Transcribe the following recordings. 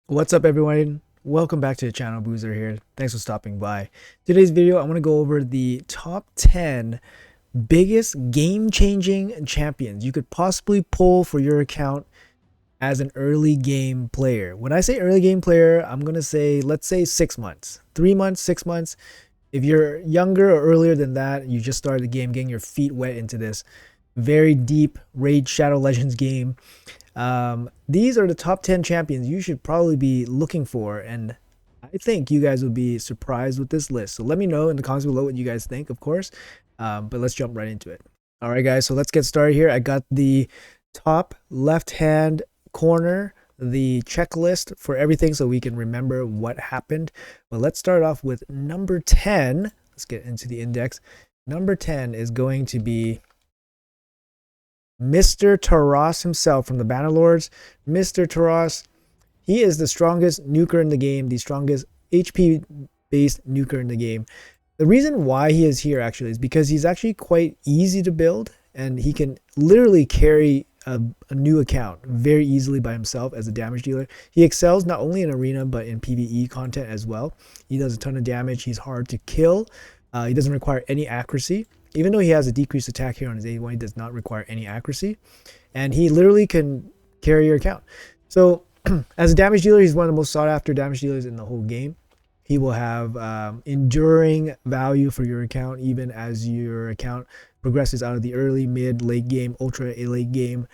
What's up, everyone? Welcome back to the channel. Boozer here. Thanks for stopping by. Today's video, I'm going to go over the top 10 biggest game-changing champions you could possibly pull for your account as an early game player. When I say early game player, I'm going to say, let's say 6 months, 3 months, 6 months. If you're younger or earlier than that, you just started the game, getting your feet wet into this very deep Raid Shadow Legends game. These are the top 10 champions you should probably be looking for, and I think you guys would be surprised with this list. So let me know in the comments below what you guys think, of course. But let's jump right into it. All right, guys, so let's get started here. I got the top left-hand corner, the checklist for everything so we can remember what happened. But let's start off with number 10. Let's get into the index. Number 10 is going to be Mr. Teras himself from the Bannerlords. Mr. Teras, he is the strongest nuker in the game, the strongest HP based nuker in the game. The reason why he is here actually is because he's actually quite easy to build, and he can literally carry a new account very easily by himself as a damage dealer. He excels not only in arena but in PvE content as well. He does a ton of damage. He's hard to kill. He doesn't require any accuracy. Even though he has a decreased attack here on his A1, he does not require any accuracy. And he literally can carry your account. So as a damage dealer, he's one of the most sought after damage dealers in the whole game. He will have enduring value for your account even as your account progresses out of the early, mid, late game, ultra late game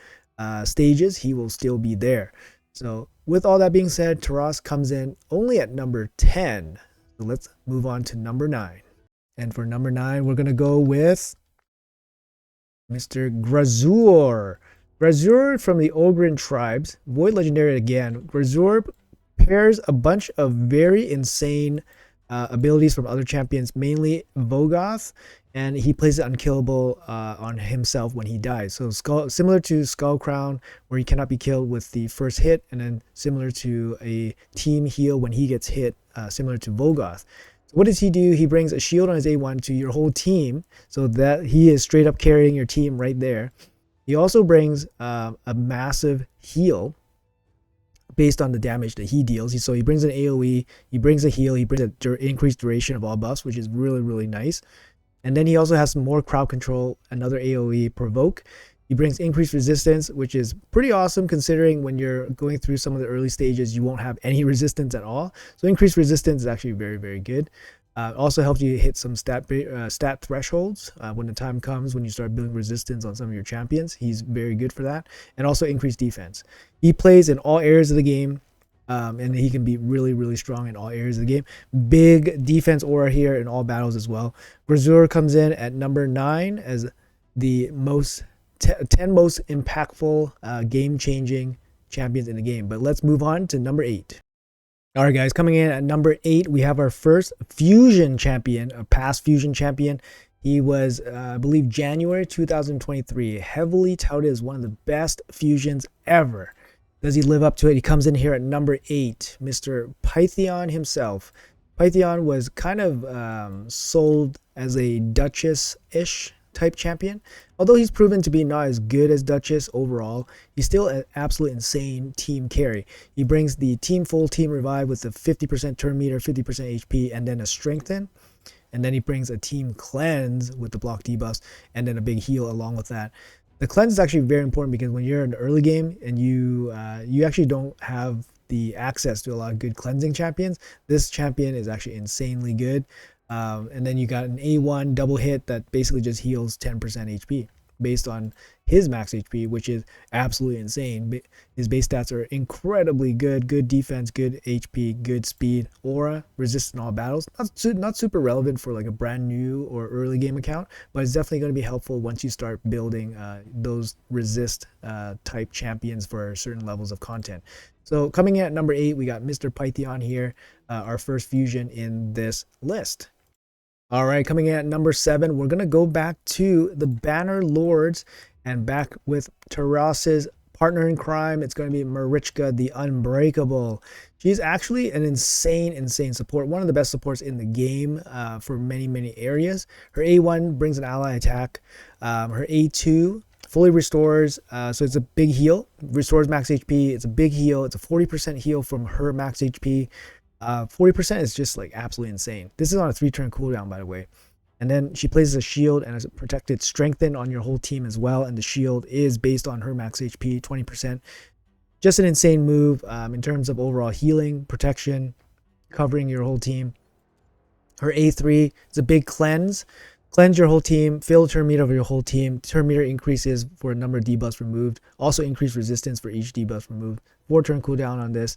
stages. He will still be there. So with all that being said, Teras comes in only at number 10. So let's move on to number 9. And for number 9, we're going to go with Mr. Graur. Graur from the Ogren tribes. Void Legendary again. Graur pairs a bunch of very insane abilities from other champions, mainly Vogoth, and he plays it unkillable on himself when he dies. So similar to Skull Crown, where he cannot be killed with the first hit, and then similar to a team heal when he gets hit, similar to Vogoth. What does he do? He brings a shield on his A1 to your whole team, so that he is straight up carrying your team right there. He also brings a massive heal based on the damage that he deals. So he brings an AoE, he brings a heal, he brings an increased duration of all buffs, which is really, really nice. And then he also has some more crowd control, another AoE, provoke. He brings increased resistance, which is pretty awesome considering when you're going through some of the early stages, you won't have any resistance at all. So increased resistance is actually very, very good. Also helps you hit some stat thresholds when the time comes when you start building resistance on some of your champions. He's very good for that. And also increased defense. He plays in all areas of the game. And he can be really, really strong in all areas of the game. Big defense aura here in all battles as well. Graur comes in at number 9 as the 10 most impactful game-changing champions in the game. But let's move on to number 8. All right, guys, coming in at number 8, we have our first fusion champion, a past fusion champion. He was, I believe, January 2023, heavily touted as one of the best fusions ever. Does he live up to it? He comes in here at number 8, Mr. Pythion himself. Pythion was kind of sold as a Duchess-ish type champion. Although he's proven to be not as good as Duchess overall, he's still an absolute insane team carry. He brings the full team revive with the 50% turn meter, 50% HP, and then a strengthen. And then he brings a team cleanse with the block debuffs, and then a big heal along with that. The cleanse is actually very important because when you're in the early game and you actually don't have the access to a lot of good cleansing champions, this champion is actually insanely good. And then you got an A1 double hit that basically just heals 10% HP based on his max HP, which is absolutely insane. His base stats are incredibly good. Good defense, good HP, good speed, aura, resist in all battles. Not super relevant for like a brand new or early game account, but it's definitely going to be helpful once you start building those resist type champions for certain levels of content. So coming in at number 8, we got Mr. Pythion here, our first fusion in this list. All right, coming in at number 7, we're going to go back to the Bannerlords and back with Teras's partner in crime. It's going to be Marichka, the Unbreakable. She's actually an insane support. One of the best supports in the game for many areas. Her A1 brings an ally attack. Her A2 fully restores, so it's a big heal. Restores max HP. It's a big heal. It's a 40% heal from her max HP. 40% is just like absolutely insane. This is on a 3-turn cooldown, by the way. And then she places a shield and a protected strengthen on your whole team as well. And the shield is based on her max HP, 20%. Just an insane move in terms of overall healing, protection, covering your whole team. Her A3 is a big cleanse. Cleanse your whole team, fill turn meter of your whole team. Turn meter increases for a number of debuffs removed. Also increase resistance for each debuff removed. 4-turn cooldown on this.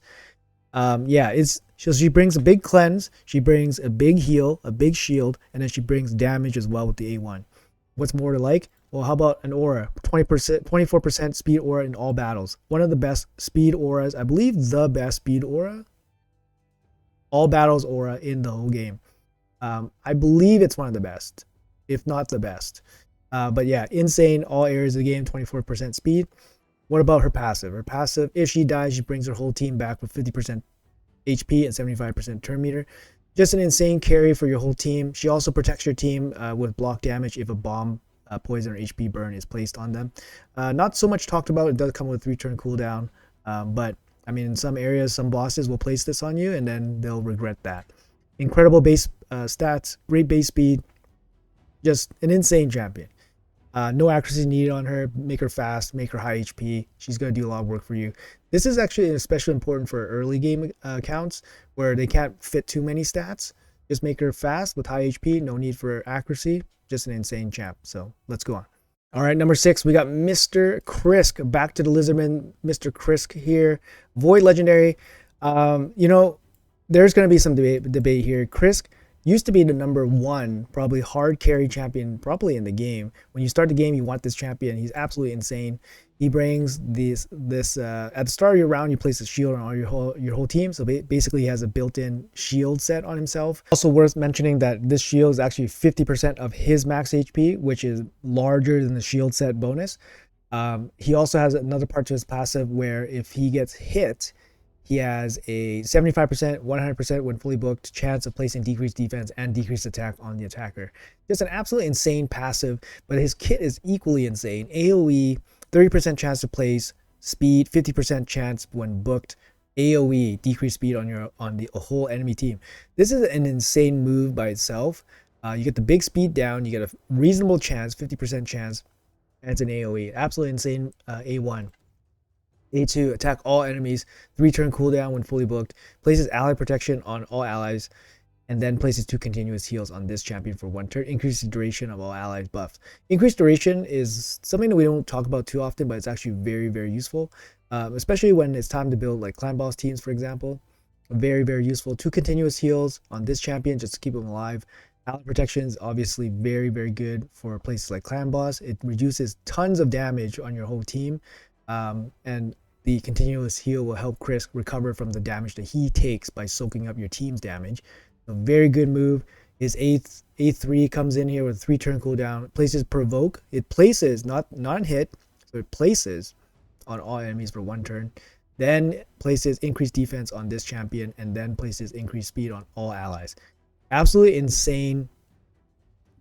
So she brings a big cleanse, she brings a big heal, a big shield, and then she brings damage as well with the A1. What's more to like? Well, how about an aura? 24% speed aura in all battles. One of the best speed auras, I believe the best speed aura. All battles aura in the whole game. I believe it's one of the best, if not the best. But yeah, insane, all areas of the game, 24% speed. What about her passive? Her passive, if she dies, she brings her whole team back with 50% HP and 75% turn meter. Just an insane carry for your whole team. She also protects your team with block damage if a bomb, poison, or HP burn is placed on them. Not so much talked about. It does come with 3-turn cooldown. But, I mean, in some areas, some bosses will place this on you, and then they'll regret that. Incredible base stats, great base speed. Just an insane champion. No accuracy needed on her. Make her fast, make her high HP. She's going to do a lot of work for you. This is actually especially important for early game accounts where they can't fit too many stats. Just make her fast with high HP. No need for accuracy. Just an insane champ. So let's go on. All right, number 6, we got Mr. Chrisk. Back to the Lizardman. Mr. Chrisk here. Void Legendary. There's going to be some debate here. Chrisk used to be the number 1, probably hard carry champion, probably in the game. When you start the game, you want this champion. He's absolutely insane. He brings this at the start of your round, you place a shield on your whole team. So basically, he has a built-in shield set on himself. Also worth mentioning that this shield is actually 50% of his max HP, which is larger than the shield set bonus. He also has another part to his passive where if he gets hit, he has a 75%, 100% when fully booked chance of placing decreased defense and decreased attack on the attacker. Just an absolutely insane passive, but his kit is equally insane. AoE, 30% chance to place, speed, 50% chance when booked, AoE, decreased speed on the whole enemy team. This is an insane move by itself. You get the big speed down, you get a reasonable chance, 50% chance, and it's an AoE. Absolutely insane A1. A2, attack all enemies, 3-turn cooldown when fully booked, places ally protection on all allies, and then places 2 continuous heals on this champion for 1 turn, increases duration of all allies buffed. Increased duration is something that we don't talk about too often, but it's actually very, very useful, especially when it's time to build like clan boss teams, for example. Very, very useful. 2 continuous heals on this champion just to keep him alive. Ally protection is obviously very, very good for places like clan boss. It reduces tons of damage on your whole team. And the continuous heal will help Chrisk recover from the damage that he takes by soaking up your team's damage. A very good move. His A3 comes in here with a 3-turn cooldown. Places provoke. It places, not hit, so it places on all enemies for 1 turn. Then places increased defense on this champion, and then places increased speed on all allies. Absolutely insane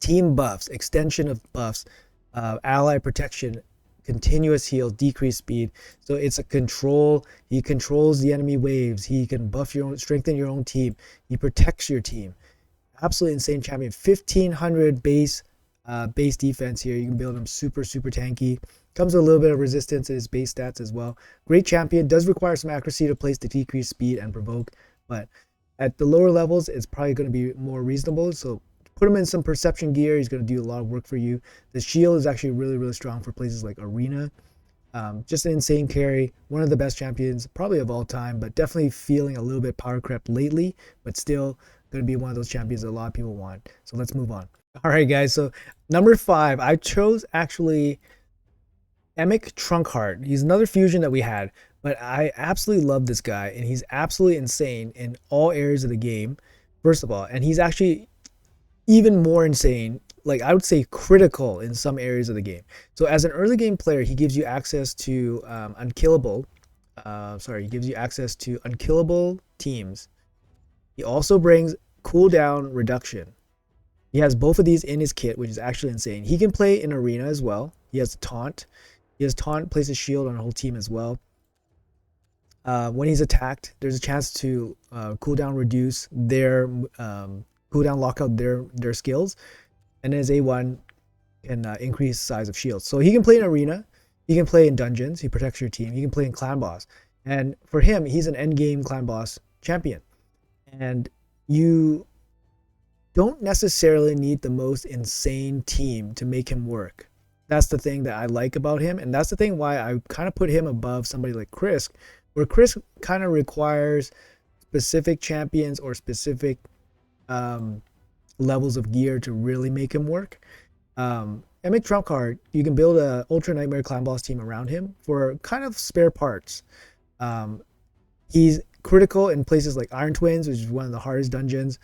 team buffs, extension of buffs, ally protection, continuous heal, decreased speed. So it's a control. He controls the enemy waves. He can buff your own, strengthen your own team. He protects your team. Absolutely insane champion. 1500 base defense here. You can build him super, super tanky. Comes with a little bit of resistance in his base stats as well. Great champion. Does require some accuracy to place the decreased speed and provoke, but at the lower levels, it's probably going to be more reasonable. So put him in some perception gear. He's going to do a lot of work for you. The shield is actually really, really strong for places like Arena. Just an insane carry. One of the best champions, probably of all time, but definitely feeling a little bit power crept lately, but still going to be one of those champions that a lot of people want. So let's move on. All right, guys. So number 5, I chose actually Emic Trunkheart. He's another fusion that we had, but I absolutely love this guy, and he's absolutely insane in all areas of the game, first of all, and he's actually even more insane, like I would say critical in some areas of the game. So as an early game player, he gives you access to unkillable teams. He also brings cooldown reduction. He has both of these in his kit, which is actually insane. He can play in Arena as well. He has taunt. He has taunt, places shield on the whole team as well. When he's attacked, there's a chance to cooldown reduce their cooldown lock out their skills, and his A1 can increase size of shields. So he can play in arena, he can play in dungeons, he protects your team, he can play in clan boss, and for him, he's an end game clan boss champion, and you don't necessarily need the most insane team to make him work. That's the thing that I like about him, and that's the thing why I kind of put him above somebody like Chrisk, where Chrisk kind of requires specific champions or specific levels of gear to really make him work. Emic trump card, you can build a Ultra Nightmare Clan Boss team around him for kind of spare parts. He's critical in places like Iron Twins, which is one of the hardest dungeons.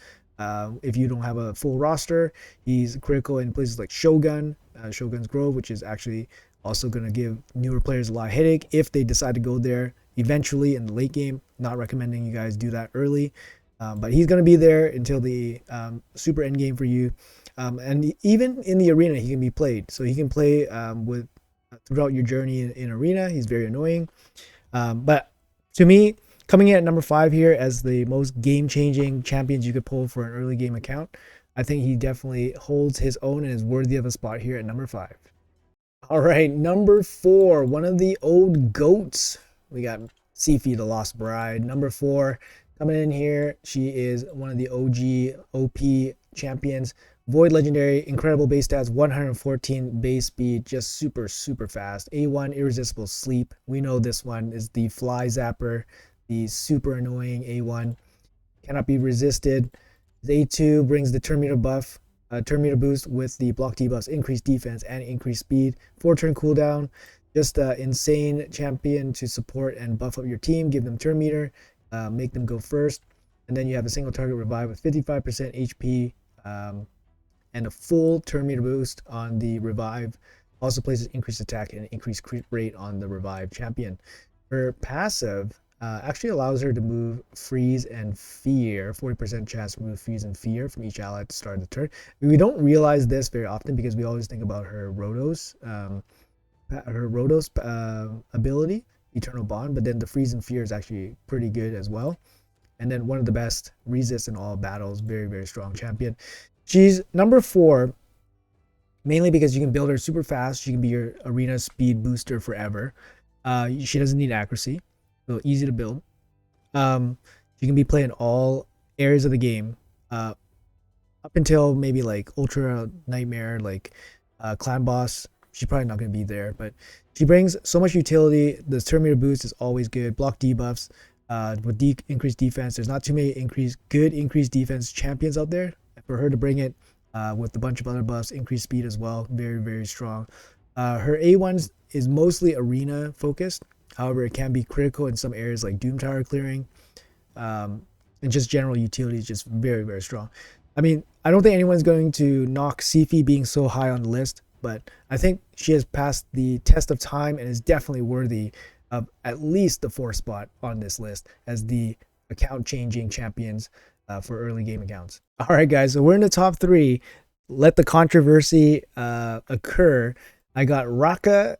If you don't have a full roster, he's critical in places like Shogun's Grove, which is actually also going to give newer players a lot of headache if they decide to go there eventually in the late game. Not recommending you guys do that early, but he's going to be there until the super end game for you. And even in the arena, he can be played. So he can play with throughout your journey in arena. He's very annoying. But to me, coming in at number 5 here as the most game-changing champions you could pull for an early game account, I think he definitely holds his own and is worthy of a spot here at number 5. All right, number 4, one of the old goats. We got Sifi, the Lost Bride. Number 4, coming in here, she is one of the OG OP champions. Void legendary, incredible base stats, 114 base speed, just super fast. A1, irresistible sleep. We know this one is the fly zapper, the super annoying A1. Cannot be resisted. A2 brings the turn meter buff, turn meter boost with the block debuffs, increased defense and increased speed. 4-turn cooldown, just an insane champion to support and buff up your team, give them turn meter, make them go first. And then you have a single target revive with 55% HP, and a full turn meter boost on the revive. Also places increased attack and increased crit rate on the revive champion. Her passive actually allows her to move freeze and fear, 40% chance to move freeze and fear from each ally at the start of the turn. We don't realize this very often because we always think about her Rotos ability, Eternal Bond, but then the freeze and fear is actually pretty good as well. And then one of the best resists in all battles, very strong champion. She's number 4, mainly because you can build her super fast. She can be your arena speed booster forever. She doesn't need accuracy, so easy to build. She can be played in all areas of the game, up until maybe like Ultra Nightmare, like Clan Boss. She's probably not going to be there, but she brings so much utility. The turn meter boost is always good. Block debuffs with increased defense. There's not too many good increased defense champions out there. For her to bring it with a bunch of other buffs, increased speed as well, very strong. Her A1 is mostly arena focused. However, it can be critical in some areas like Doom Tower clearing, and just general utility is just very strong. I mean, I don't think anyone's going to knock Sifi being so high on the list, but I think she has passed the test of time and is definitely worthy of at least the 4th spot on this list as the account changing champions for early game accounts. All right, guys, so we're in the top 3. Let the controversy occur. I got Raqa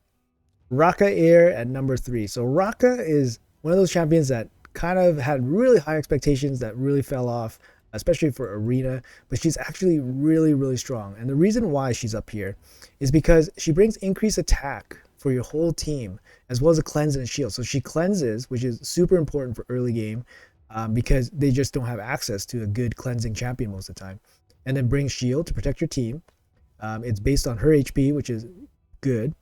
Air at number 3. So Raqa is one of those champions that kind of had really high expectations that really fell off, especially for arena, but she's actually really strong. And the reason why she's up here is because she brings increased attack for your whole team, as well as a cleanse and a shield. So she cleanses, which is super important for early game, because they just don't have access to a good cleansing champion most of the time. And then brings shield to protect your team. It's based on her HP, which is good.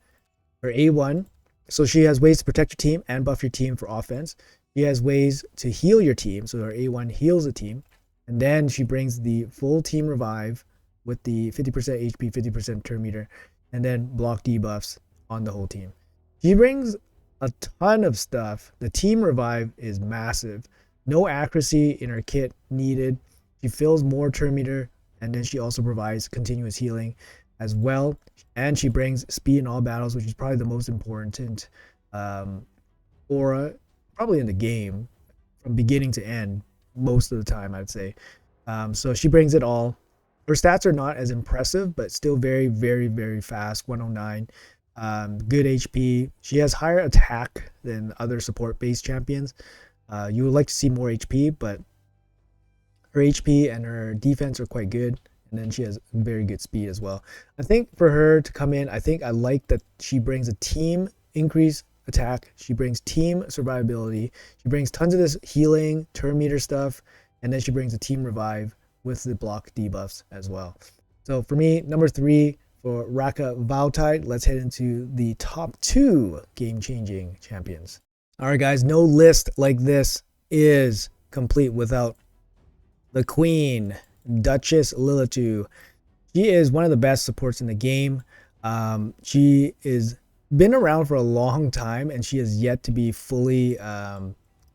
Her A1, so she has ways to protect your team and buff your team for offense. She has ways to heal your team, so her A1 heals the team. And then she brings the full team revive with the 50% HP, 50% turn meter, and then block debuffs on the whole team. She brings a ton of stuff. The team revive is massive. No accuracy in her kit needed. She fills more turn meter, and then she also provides continuous healing as well. And she brings speed in all battles, which is probably the most important aura probably in the game from beginning to end most of the time, I'd say. So she brings it all. Her stats are not as impressive, but still very fast, 109. good HP. She has higher attack than other support-based champions. You would like to see more HP, but her HP and her defense are quite good. And then she has very good speed as well. I think for her to come in, I like that she brings a team increase attack. She brings team survivability. She brings tons of this healing, turn meter stuff. And then she brings a team revive with the block debuffs as well. So for me, number 3 for Raqa Valtide. Let's head into the top 2 game-changing champions. All right, guys, no list like this is complete without the queen, Duchess Lilitu. She is one of the best supports in the game. She is been around for a long time, and she has yet to be fully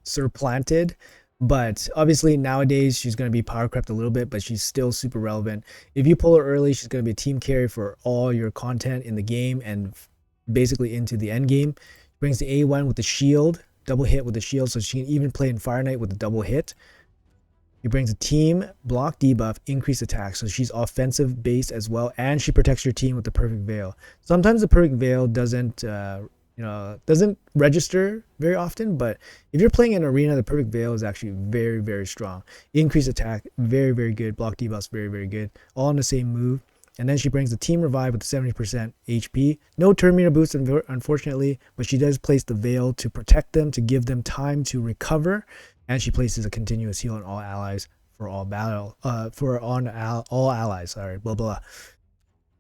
supplanted. But obviously nowadays she's going to be power crept a little bit, but she's still super relevant. If you pull her early, she's going to be a team carry for all your content in the game and basically into the end game. Brings the A1 with the shield, double hit with the shield, so she can even play in Fire Knight with the double hit. He brings a team block debuff, increase attack, so she's offensive based as well, and she protects your team with the perfect veil. Sometimes the perfect veil doesn't register very often, but if you're playing an arena, the perfect veil is actually very, very strong. Increase attack, very, very good. Block debuffs, very, very good. All in the same move. And then she brings the team revive with 70% HP. No turn meter boost, unfortunately, but she does place the veil to protect them, to give them time to recover. And she places a continuous heal on all allies for all battle, all allies. Sorry, blah blah.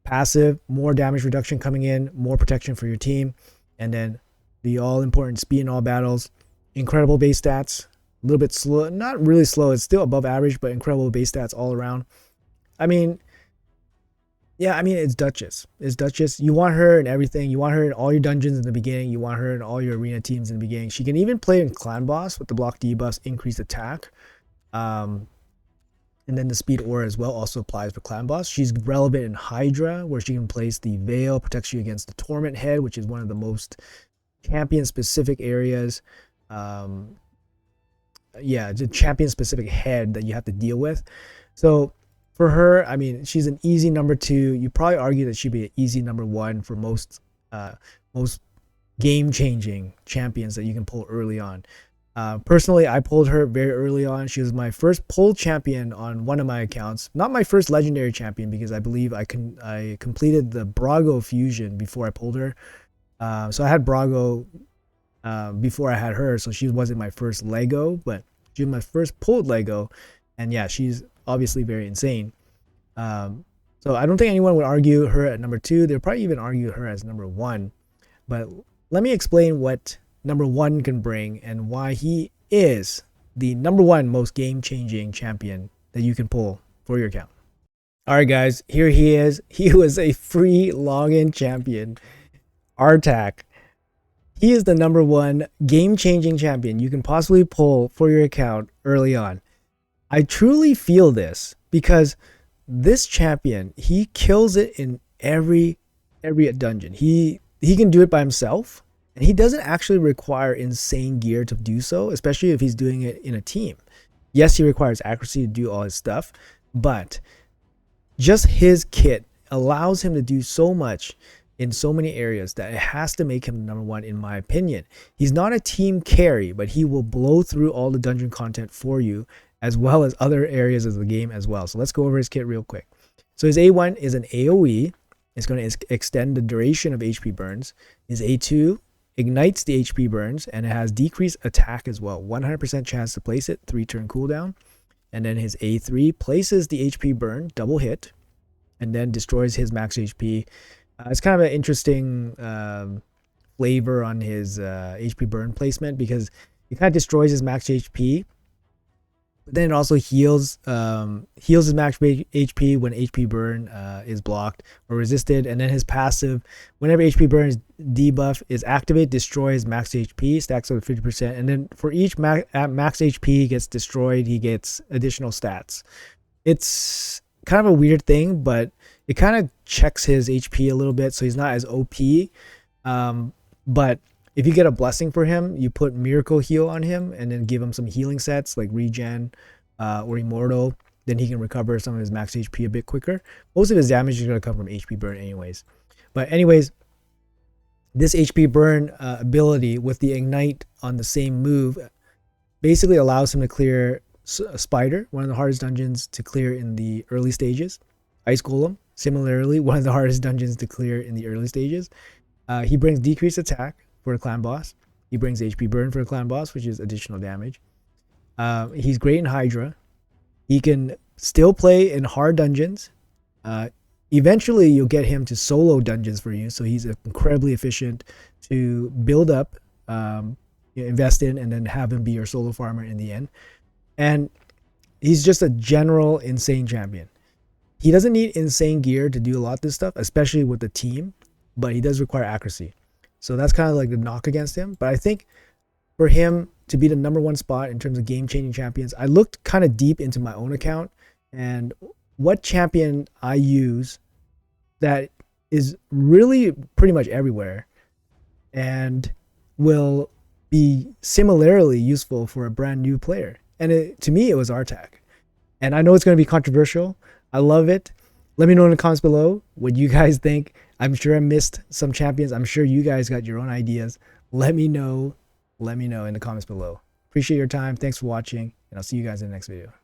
Passive, more damage reduction coming in, more protection for your team, and then the all important speed in all battles. Incredible base stats, a little bit slow, not really slow. It's still above average, but incredible base stats all around. I mean, yeah, I mean it's Duchess. It's Duchess. You want her in everything. You want her in all your dungeons in the beginning. You want her in all your arena teams in the beginning. She can even play in Clan Boss with the block debuffs, increased attack. And then the speed aura as well also applies for Clan Boss. She's relevant in Hydra, where she can place the veil, protects you against the Torment Head, which is one of the most champion-specific areas. The champion-specific head that you have to deal with. So for her, I mean, she's an easy number 2. You probably argue that she'd be an easy number 1 for most game-changing champions that you can pull early on. Personally, I pulled her very early on. She was my first pulled champion on one of my accounts. Not my first legendary champion, because I believe I completed the Brago fusion before I pulled her. So I had Brago before I had her, so she wasn't my first Lego, but she was my first pulled Lego. And yeah, she's obviously very insane. So I don't think anyone would argue her at number 2. They'll probably even argue her as number 1. But let me explain what number 1 can bring and why he is the number 1 most game-changing champion that you can pull for your account. All right, guys, here he is. He was a free login champion, Arac. He is the number 1 game-changing champion you can possibly pull for your account early on. I truly feel this because this champion, he kills it in every dungeon. He can do it by himself, and he doesn't actually require insane gear to do so, especially if he's doing it in a team. Yes, he requires accuracy to do all his stuff, but just his kit allows him to do so much in so many areas that it has to make him number 1 in my opinion. He's not a team carry, but he will blow through all the dungeon content for you, as well as other areas of the game as well. So let's go over his kit real quick. So his A1 is an AoE. It's going to extend the duration of HP burns. His A2 ignites the HP burns, and it has decreased attack as well. 100% chance to place it, 3-turn cooldown. And then his A3 places the HP burn, double hit, and then destroys his max HP. It's kind of an interesting flavor on his HP burn placement, because it kind of destroys his max HP, but then it also heals his max HP when HP burn is blocked or resisted. And then his passive, whenever HP burn debuff is activated, destroys max HP, stacks up to 50%. And then for each max HP gets destroyed, he gets additional stats. It's kind of a weird thing, but it kind of checks his HP a little bit, so he's not as OP. But if you get a blessing for him, you put Miracle Heal on him and then give him some healing sets like Regen or Immortal. Then he can recover some of his max HP a bit quicker. Most of his damage is going to come from HP burn anyways. But anyways, This HP burn ability with the ignite on the same move basically allows him to clear a spider, one of the hardest dungeons to clear in the early stages. Ice Golem, similarly, one of the hardest dungeons to clear in the early stages. He brings decreased attack for a clan boss. He brings HP burn for a clan boss, which is additional damage. He's great in Hydra. He can still play in hard dungeons. Eventually, you'll get him to solo dungeons for you, so he's incredibly efficient to build up, invest in, and then have him be your solo farmer in the end. And he's just a general insane champion. He doesn't need insane gear to do a lot of this stuff, especially with the team, but he does require accuracy. So that's kind of like the knock against him. But I think for him to be the #1 spot in terms of game-changing champions, I looked kind of deep into my own account and what champion I use that is really pretty much everywhere and will be similarly useful for a brand new player. And to me, it was Artak. And I know it's going to be controversial. I love it. Let me know in the comments below what you guys think. I'm sure I missed some champions. I'm sure you guys got your own ideas. Let me know. Let me know in the comments below. Appreciate your time. Thanks for watching, and I'll see you guys in the next video.